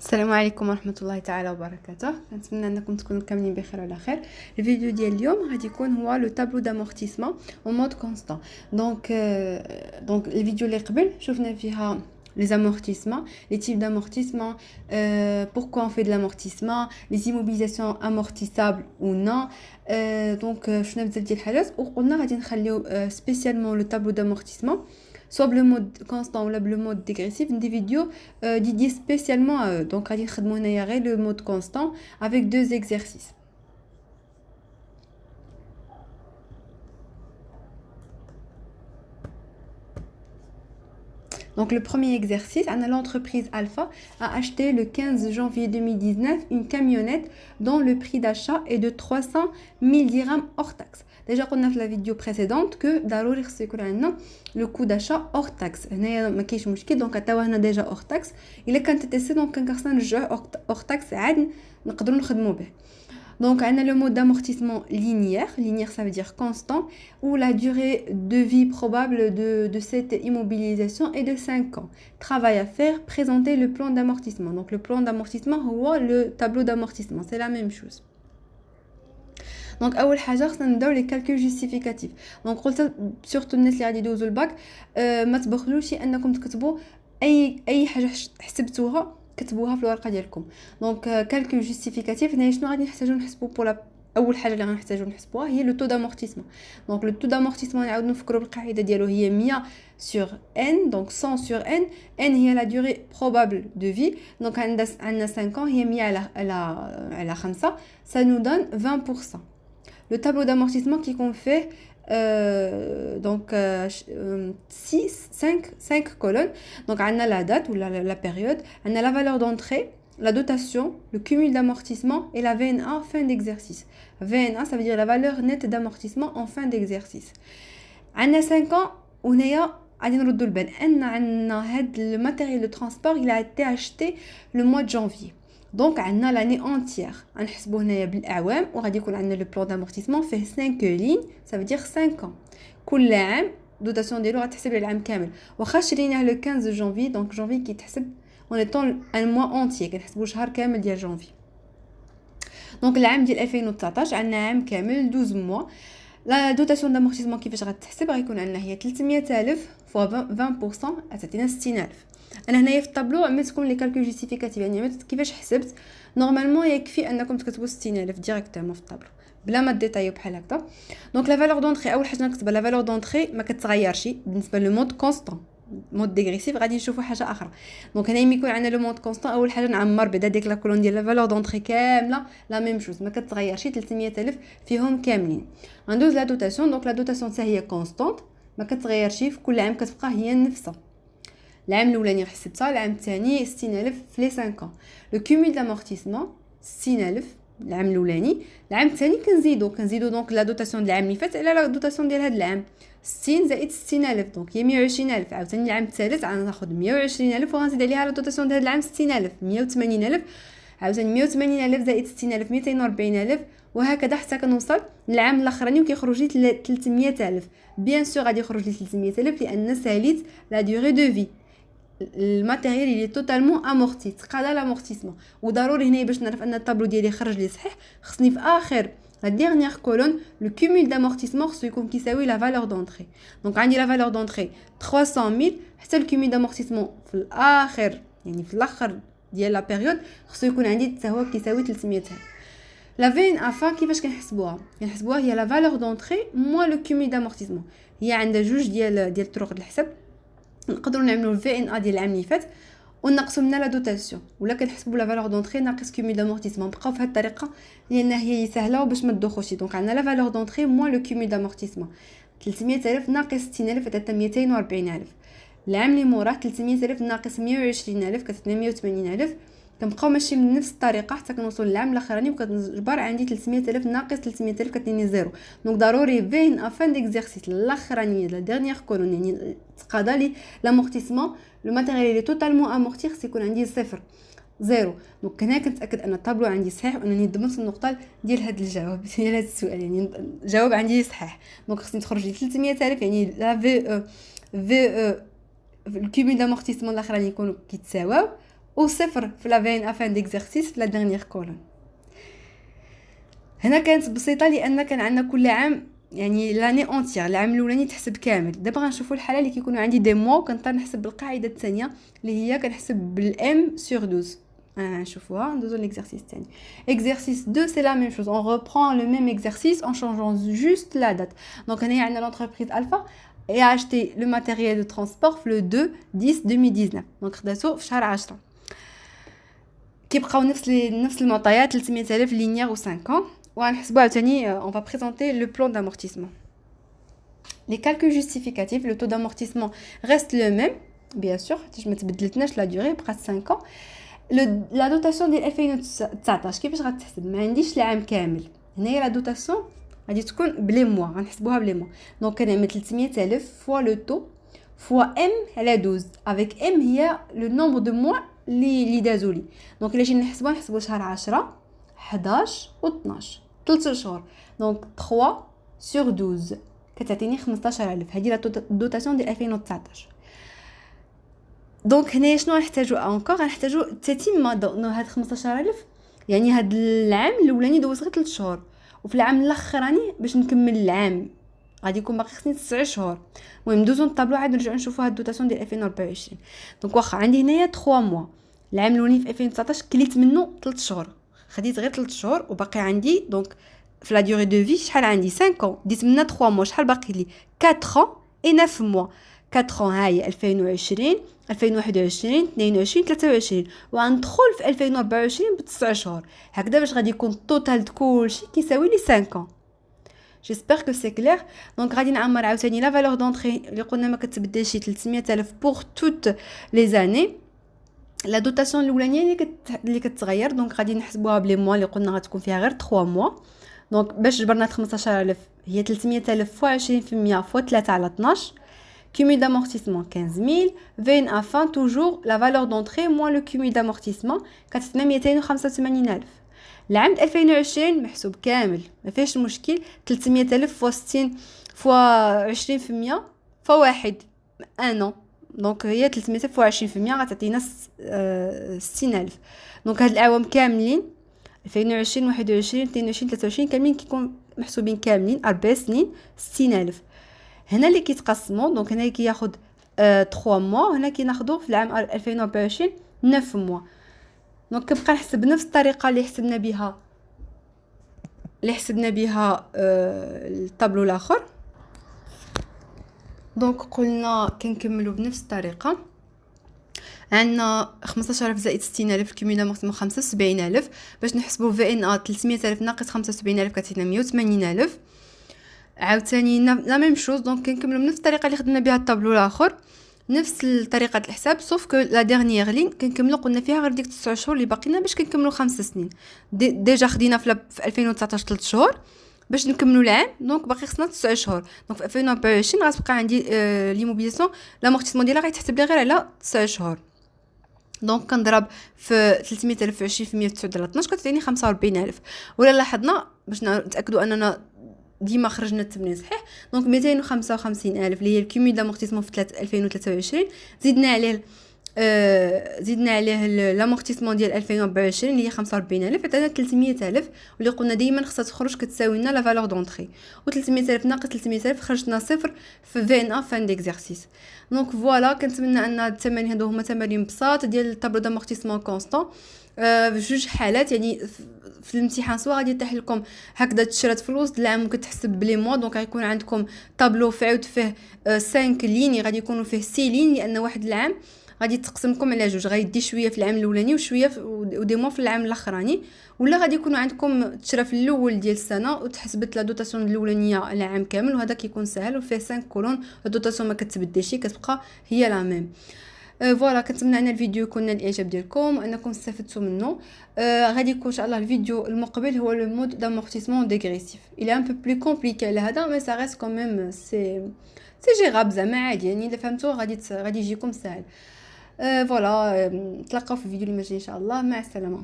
السلام عليكم ورحمة الله تعالى وبركاته. نتمنى انكم تكونوا كاملين بخير وعلى خير. الفيديو ديال اليوم غادي يكون هو لو تابلو دامورتيسمون او مود كونستان. دونك الفيديو اللي قبل شفنا فيها les amortissements, les types d'amortissement, pourquoi on fait de l'amortissement, les immobilisations amortissables ou non. Donc شفنا بزاف ديال الحاجات وقلنا غادي نخليو spécialement le tableau d'amortissement soit le mode constant ou le mode dégressif, des vidéos dédiées spécialement à eux. Donc, غادي نخدمو هنايا غير le mode constant avec deux exercices. Donc, le premier exercice, l'entreprise Alpha a acheté le 15 janvier 2019 une camionnette dont le prix d'achat est de 300 000 dirhams hors taxe. Déjà, on a fait la vidéo précédente que ضروري خصو يكون عندنا le coût d'achat hors taxe. هنايا ما كاينش مشكل دونك عطاوه هنا ديجا hors taxe. الا كانت تيسي دونك كان خصنا نرجعوه hors taxe عاد نقدروا نخدموا به. Donc, on a le mode d'amortissement linéaire. Linéaire, ça veut dire constant, où la durée de vie probable de cette immobilisation est de 5 ans. Travail à faire, présenter le plan d'amortissement. Donc, le plan d'amortissement ou le tableau d'amortissement, c'est la même chose. Donc, أول حاجة خصنا نبداو les calculs justificatifs. Donc, قلت surtout الناس اللي غادي يدوزوا الباك ما تبخلوش انكم تكتبوا اي حاجة حسبتوها كتبوها في الورقه ديالكم. دونك كالكول جوستيفيكاتيف هنا شنو غادي نحتاجو نحسبوا بولا اول حاجه اللي غنحتاجو نحسبوها هي لو تو دامورتيسمون. دونك لو تو دامورتيسمون نعاود نفكروا بالقاعده ديالو هي 100 sur n. دونك 100 sur n هي لا durée probable de vie. دونك عندنا 5 ans هي 100 على 5 ça nous donne 20%. Le tableau d'amortissement qui qu'on fait donc 5 colonnes. Donc on a la date ou la période, on a la valeur d'entrée, la dotation, le cumul d'amortissement et la VNA fin d'exercice. VNA ça veut dire la valeur nette d'amortissement en fin d'exercice. On a 5 ans on est غادي نردوا البال ان عندنا هاد le matériel de transport il a été acheté le mois de janvier. Donc عندنا l'année entière. غنحسبوا هنايا بالاعوام وغادي يكون عندنا le plan d'amortissement فيه 5 lignes, ça veut dire 5 ans. كل عام دوتاسيون ديالو غتحسب العام كامل. واخا شريناه le 15 janvier, donc janvier كيتحسب en étant un mois entier, كنحسبوا شهر كامل ديال جانفي. دونك العام ديال 2019 عندنا عام كامل 12 mois. لا دوتاسيون دامورتيسمون كيفاش غتحسب غيكون عندنا هي 300,000 فوا 20% عطاتينا 60,000. انا هنايا في الطابلو عملت لكم لي كالكول جوستيفيكاتيف يعني عملت كيفاش حسبت. نورمالمون يكفي انكم تكتبوا 60,000 ديريكتومون في الطابلو بلا ما ديتايو بحال هكا. دونك لا فالور دونطري اول حاجه نكتبها لا فالور دونطري ما كتغيرش بالنسبه لو مود كونستون. مود ديغريسيف غادي نشوفوا حاجه اخرى. دونك هنا يكون عندنا لو مود كونستون اول حاجه نعمر بعدا ديك لا كولون ديال لا فالور دونطري كامله لا ميم شوز ما كتغيرش 300,000 فيهم كاملين. غندوز لا دوتاسيون. دونك لا دوتاسيون حتى هي كونستانت ما كتغيرش في كل عام كتبقى هي نفسها. العام الاولاني حسبتها العام الثاني 60,000 في لي 5 ans. لو كومول دامورتيسمون 60,000 العام الاولاني. العام الثاني كنزيدو دونك لا دوتاسيون ديال العام اللي فات على لا دوتاسيون ديال هذا العام 60 زائد 60,000 دونك هي 120,000. عاوتاني العام الثالث غناخذ 120,000 وغنزيد عليها لا دوتاسيون ديال هذا العام 60,000 180,000. عاوتاني 180,000 زائد 60,000 240,000 وهكذا حتى كنوصل للعام الاخراني وكيخرج لي 300,000. بيان سور غادي يخرج لي 300,000 لان ساليت لا دوري دو في. الماتيريال اللي توتالمون امورتي تقادا لامورتيسمون. وضروري هنا باش نعرف ان الطابلو ديالي خرج لي صحيح خصني في اخر لا ديرنيير كولون لو كومول دامورتيسمون خصو يكون كيساوي لا فالور دونطري. دونك عندي لا فالور دونطري 300,000 حتى الكومول دامورتيسمون في الاخر يعني في الاخر ديال لا بيريود خصو يكون عندي حتى هو كيساوي 300,000. لا فين افا كيفاش كنحسبوها هي لا فالور دونطري موا لو كومول دامورتيسمون. هي عندها جوج ديال طرق الحساب. نقدروا نعملوا الفي ان ا ديال العام اللي فات ونقصوا منها لا دوتاسيون ولا كنحسبوا لا فالور دونطري ناقص كومول دامورتيسمون. بقاو في هذه الطريقه لان هي سهله وباش ما تدوخوش. دونك عندنا لا فالور دونطري موا لو كومول دامورتيسمون 300,000 ناقص 60,000 كتعطي 240,000. العام اللي موراه 300,000 ناقص 120,000 كتعطي 180,000. كنبقاو ماشي من نفس الطريقه حتى كنوصل للعام الاخراني وكتجبر عندي 300,000 ناقص 300,000 كتعطيني زيرو. دونك ضروري فين افان ديكزيرسيس الاخراني لا ديرنيير كولون يعني تقادا لي لامورتيسمون لو ماتيريال اللي توتالمون امورتي خص يكون عندي صفر زيرو. دونك هنا كنتاكد ان الطابلو عندي صحيح وانني ضمنت النقطه ديال هذا الجواب ديال هذا السؤال يعني الجواب عندي صحيح. دونك خصني تخرج لي 300,000 يعني لا في الكومول دامورتيسمون الاخراني يكونوا كيتساواو وصفر في لا في ان ا فان ديكزارسيس في لا ديرنيير كولون. هنا كانت بسيطه لان كان عندنا كل عام يعني لاني اونتيير، العام الاولاني تحسب كامل. دابا غنشوفوا الحاله اللي كيكونوا عندي دي موا وكنضطر نحسب بالقاعده الثانيه اللي هي كنحسب بالام سور 12. نشوفوها ندوزو ليكزارسيس الثاني. اكزارسيس 2 سي لا ميم شوز، اون ريبرون لو ميم اكزارسيس ان شونجون جوست لا دات. دونك هنايا عندنا لونتربريز الفا et a acheté le matériel de transport le 2/10/2019. دونك خداتو في شهر 10. كيبقاو نفس المعطيات 300,000 لينيير و 5 ans. وغنحسبوا عاوتاني on va présenter le plan d'amortissement. Les calculs justificatifs, le taux d'amortissement reste le même bien sûr حيت ما تبدلتناش لا durée بقات 5 ans. لا دوتاسيون ديال 2019 كيفاش غتحسب؟ ما عنديش العام كامل. هنايا لا دوتاسيون غادي تكون بلي موا، غنحسبوها بلي موا. دونك كنعمل 300,000 فوا لو طو فوا ام على 12 افيك ام هي لو نومبر دو موا اللي دازو لي. دونك الا جينا نحسبوا شهر 10 11 و 12 3 شهور. دونك 3 سور 12 كتعطيني 15,000. هذه لا دوتاسيون ديال 2019. دونك هنا شنو غنحتاجو انكور؟ غنحتاجو تتمه هاد 15,000. يعني هاد العام الاولاني دوز غير 3 شهور، وفي العام الاخراني باش نكمل العام غادي يكون باقي خصني 9 شهور. المهم ندوزو نطابلو عاد نرجعو نشوفوا هاد الدوتاسيون ديال 2024. دونك واخا عندي هنايا 3 موا، العام الاولاني في 2019 كليت منه 3 شهور، خديت غير 3 شهور وباقي عندي دونك في لا دوري دو في شحال عندي 5 ans. ديت منها 3 موا، شحال باقي لي 4 ans et 9 mois. 4 ans هاهي 2020 2021 22 23 وغندخل في 2024 ب9 شهور. هكذا باش غادي يكون التوتال كلشي كيساوي لي 5 ans. جيسبر كو سي كلير. دونك غادي نعمر عاوتاني لا فالور دونطري اللي قلنا ما كتبدلش 300,000 بور توت لي زاني. لا دوتاسيون الاولانيه اللي كتغير دونك غادي نحسبوها بلي موا اللي قلنا غتكون فيها غير 3 موا. دونك باش جبرنا 15,000 هي 300,000 فوا 20% فوا 3 على 12. Cumul d'amortissement 15,000. VNA fin toujours la valeur d'entrée moins le cumul d'amortissement كتعطينا 285,000. العام 2020 محسوب كامل ما فيهش مشكل. 300,000 فوا 60 فوا 20% فوا 1 an. دونك هي 300,000 فوا 20% غتعطينا 60,000. دونك هاد العوام كاملين 2020 21 22 23 كاملين كيكون محسوبين كاملين 4 سنين 60,000. هنا اللي كيتقسموا دونك هنا كياخد 3 موا، هنا كيناخدو في العام 2024 9 موا. دونك كنبقى نحسب بنفس الطريقه اللي حسبنا بها الطابلو الاخر. دونك قلنا كنكملوا بنفس الطريقه. عندنا 15,000 زائد 60,000 كيميل دامورتيسمون 75,000. باش نحسبوا في ان ا 300,000 ناقص 75,000 كتعطينا 180,000. عاوتاني لا ميم شوز. دونك كنكملوا بنفس الطريقه اللي خدمنا بها الطابلو الاخر، نفس طريقه الحساب سوف كو لا ديرنيير لين كنكملوا قلنا فيها غير ديك 9 شهور اللي باقينا باش كنكملوا 5 سنين. ديجا خدينا في 2019 3 شهور باش نكملوا العام. دونك باقي خصنا 9 شهور. دونك في 2024 غتبقى عندي ليموبيليزاسيون لامورتيسمون ديالها غيتحسب لي غير على 9 شهور. دونك كنضرب في 300,000 في 20% في 9 على 12 كتعطيني 45,000. ولا لاحظنا باش نتاكدوا اننا ديما خرجنا التمرين صحيح. دونك 255,000 اللي هي الكيميل دامورتيسمون في 2023 زدنا عليه لامورتيسمون ديال 2024 اللي هي 45,000 عطانا 300,000. واللي قلنا دائما خصها تخرج كتساوي لنا لا فالور دونطري. و300,000 ناقص 300,000 خرجتنا صفر في في ان ا فان ديكزارسيس. دونك فوالا كنتمنى ان التمارين هادو هما تمارين بساط ديال الطابلو دامورتيسمون كونستون في جوج حالات. يعني في الامتحان سواء غادي يطيح لكم هكذا تشرات في الوسط العام وكتحسب بلي موا. دونك غيكون عندكم طابلو فعود فيه 5 لين غادي يكونوا فيه 6 لين لان واحد العام غادي تقسمكم على جوج. غيدي شويه في العام الاولاني وشويه ودي موا في العام الاخراني. ولا غادي يكونوا عندكم تشرا في الاول ديال السنه وتحسبت لا دوتاسيون الاولانيه على عام كامل وهذا كيكون سهل وفيه 5 كولون. الدوتاسيون ما كتبدلش كتبقى هي لا ميم. فوالا كنتمنى ان الفيديو يكون نال الاعجاب ديالكم وانكم استفدتوا منه. غادي يكون ان شاء الله الفيديو المقبل هو لو مود دامورتيسمون ديغريسيف. il est un peu plus compliqué لهذا مي ça reste quand même c'est gérable زعما عادي. يعني الا فهمتوا غادي يجيكم سهل. فوالا نتلاقاو في الفيديو اللي جاي ان شاء الله. مع السلامه.